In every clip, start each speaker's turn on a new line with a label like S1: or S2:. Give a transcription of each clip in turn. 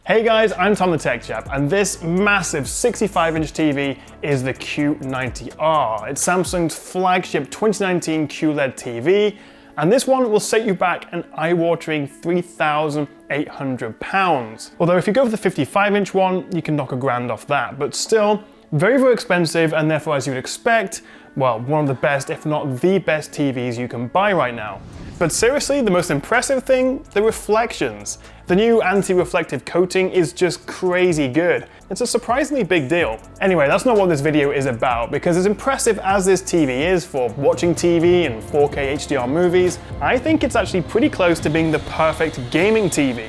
S1: Hey guys, I'm Tom the Tech Chap, and this massive 65-inch TV is the Q90R. It's Samsung's flagship 2019 QLED TV, and this one will set you back an eye-watering £3,800. Although if you go for the 55-inch one, you can knock $1,000 off that, but still, very, very expensive, and therefore, as you would expect, well, one of the best, if not the best TVs you can buy right now. But seriously, the most impressive thing? The reflections. The new anti-reflective coating is just crazy good. It's a surprisingly big deal. Anyway, that's not what this video is about, because as impressive as this TV is for watching TV and 4K HDR movies, I think it's actually pretty close to being the perfect gaming TV.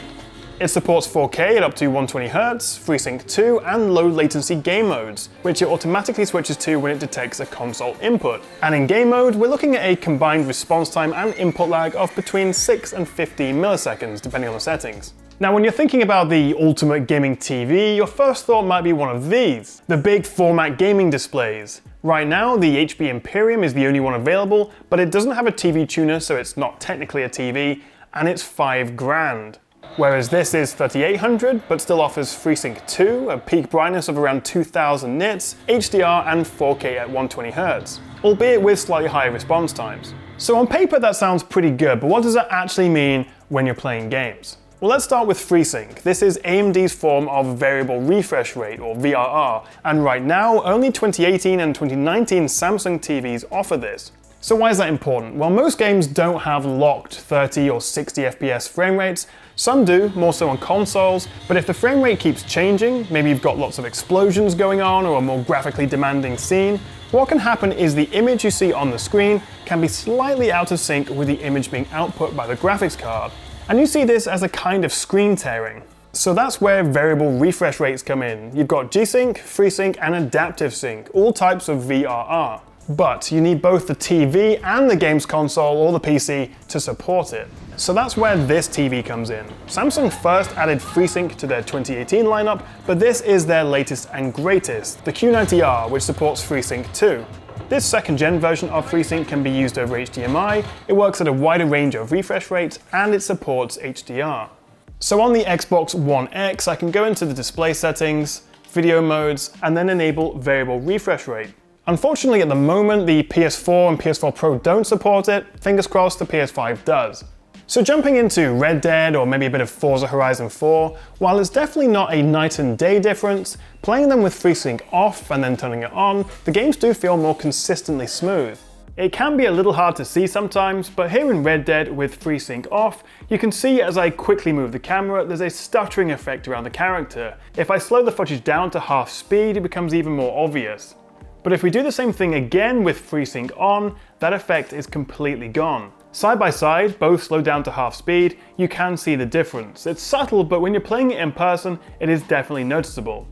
S1: It supports 4K at up to 120Hz, FreeSync 2, and low latency game modes, which it automatically switches to when it detects a console input. And in game mode, we're looking at a combined response time and input lag of between 6 and 15 milliseconds, depending on the settings. Now, when you're thinking about the ultimate gaming TV, your first thought might be one of these, the big format gaming displays. Right now, the HP Imperium is the only one available, but it doesn't have a TV tuner, so it's not technically a TV, and it's $5,000. Whereas this is 3800, but still offers FreeSync 2, a peak brightness of around 2000 nits, HDR and 4K at 120Hz, albeit with slightly higher response times. So on paper that sounds pretty good, but what does that actually mean when you're playing games? Well, let's start with FreeSync. This is AMD's form of variable refresh rate, or VRR, and right now only 2018 and 2019 Samsung TVs offer this. So why is that important? Well, most games don't have locked 30 or 60 FPS frame rates. Some do, more so on consoles, but if the frame rate keeps changing, maybe you've got lots of explosions going on or a more graphically demanding scene, what can happen is the image you see on the screen can be slightly out of sync with the image being output by the graphics card. And you see this as a kind of screen tearing. So that's where variable refresh rates come in. You've got G-Sync, FreeSync, and Adaptive Sync, all types of VRR. But you need both the TV and the games console or the PC to support it. So that's where this TV comes in. Samsung first added FreeSync to their 2018 lineup, but this is their latest and greatest, the Q90R, which supports FreeSync 2. This second-gen version of FreeSync can be used over HDMI, it works at a wider range of refresh rates, and it supports HDR. So on the Xbox One X, I can go into the display settings, video modes, and then enable variable refresh rate. Unfortunately, at the moment, the PS4 and PS4 Pro don't support it. Fingers crossed the PS5 does. So jumping into Red Dead or maybe a bit of Forza Horizon 4, while it's definitely not a night and day difference, playing them with FreeSync off and then turning it on, the games do feel more consistently smooth. It can be a little hard to see sometimes, but here in Red Dead with FreeSync off, you can see as I quickly move the camera, there's a stuttering effect around the character. If I slow the footage down to half speed, it becomes even more obvious. But if we do the same thing again with FreeSync on, that effect is completely gone. Side by side, both slowed down to half speed, you can see the difference. It's subtle, but when you're playing it in person, it is definitely noticeable.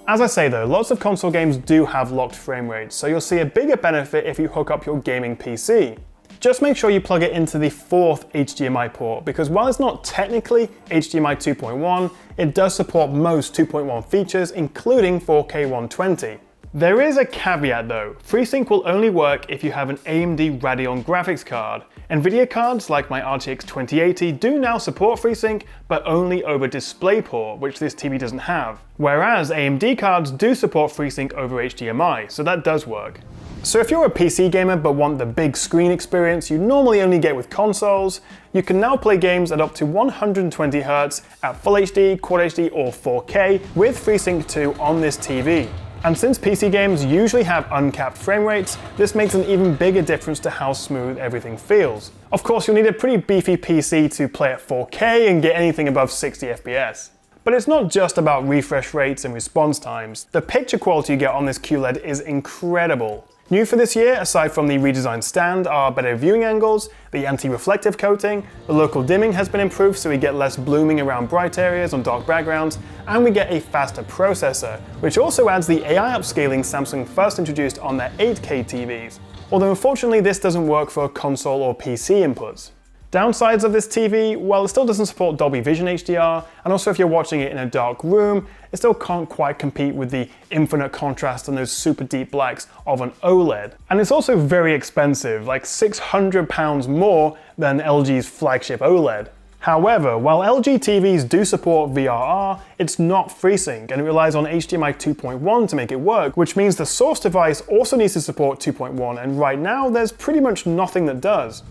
S1: As I say though, lots of console games do have locked frame rates, so you'll see a bigger benefit if you hook up your gaming PC. Just make sure you plug it into the fourth HDMI port, because while it's not technically HDMI 2.1, it does support most 2.1 features, including 4K 120. There is a caveat though. FreeSync will only work if you have an AMD Radeon graphics card. Nvidia cards like my RTX 2080 do now support FreeSync, but only over DisplayPort, which this TV doesn't have. Whereas AMD cards do support FreeSync over HDMI, so that does work. So if you're a PC gamer but want the big screen experience you normally only get with consoles, you can now play games at up to 120Hz at Full HD, Quad HD or 4K with FreeSync 2 on this TV. And since PC games usually have uncapped frame rates, this makes an even bigger difference to how smooth everything feels. Of course, you'll need a pretty beefy PC to play at 4K and get anything above 60 FPS. But it's not just about refresh rates and response times. The picture quality you get on this QLED is incredible. New for this year, aside from the redesigned stand, are better viewing angles, the anti-reflective coating, the local dimming has been improved so we get less blooming around bright areas on dark backgrounds, and we get a faster processor, which also adds the AI upscaling Samsung first introduced on their 8K TVs. Although unfortunately this doesn't work for console or PC inputs. Downsides of this TV, well, it still doesn't support Dolby Vision HDR, and also if you're watching it in a dark room, it still can't quite compete with the infinite contrast and those super deep blacks of an OLED. And it's also very expensive, like £600 more than LG's flagship OLED. However, while LG TVs do support VRR, it's not FreeSync and it relies on HDMI 2.1 to make it work, which means the source device also needs to support 2.1, and right now there's pretty much nothing that does.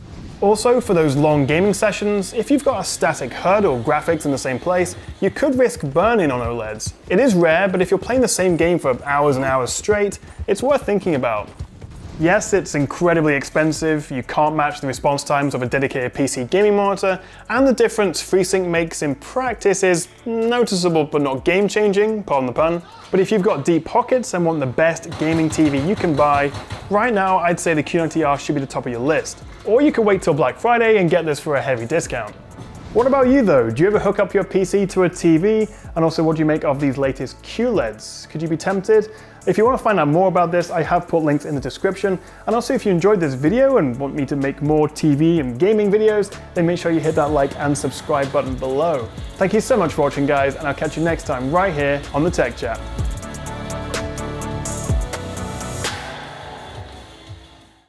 S1: Also, for those long gaming sessions, if you've got a static HUD or graphics in the same place, you could risk burn-in on OLEDs. It is rare, but if you're playing the same game for hours and hours straight, it's worth thinking about. Yes, it's incredibly expensive, you can't match the response times of a dedicated PC gaming monitor, and the difference FreeSync makes in practice is noticeable but not game-changing, pardon the pun. But if you've got deep pockets and want the best gaming TV you can buy, right now I'd say the Q90R should be the top of your list. Or you could wait till Black Friday and get this for a heavy discount. What about you though? Do you ever hook up your PC to a TV? And also, what do you make of these latest QLEDs? Could you be tempted? If you want to find out more about this, I have put links in the description. And also, if you enjoyed this video and want me to make more TV and gaming videos, then make sure you hit that like and subscribe button below. Thank you so much for watching, guys, and I'll catch you next time right here on the Tech Chat.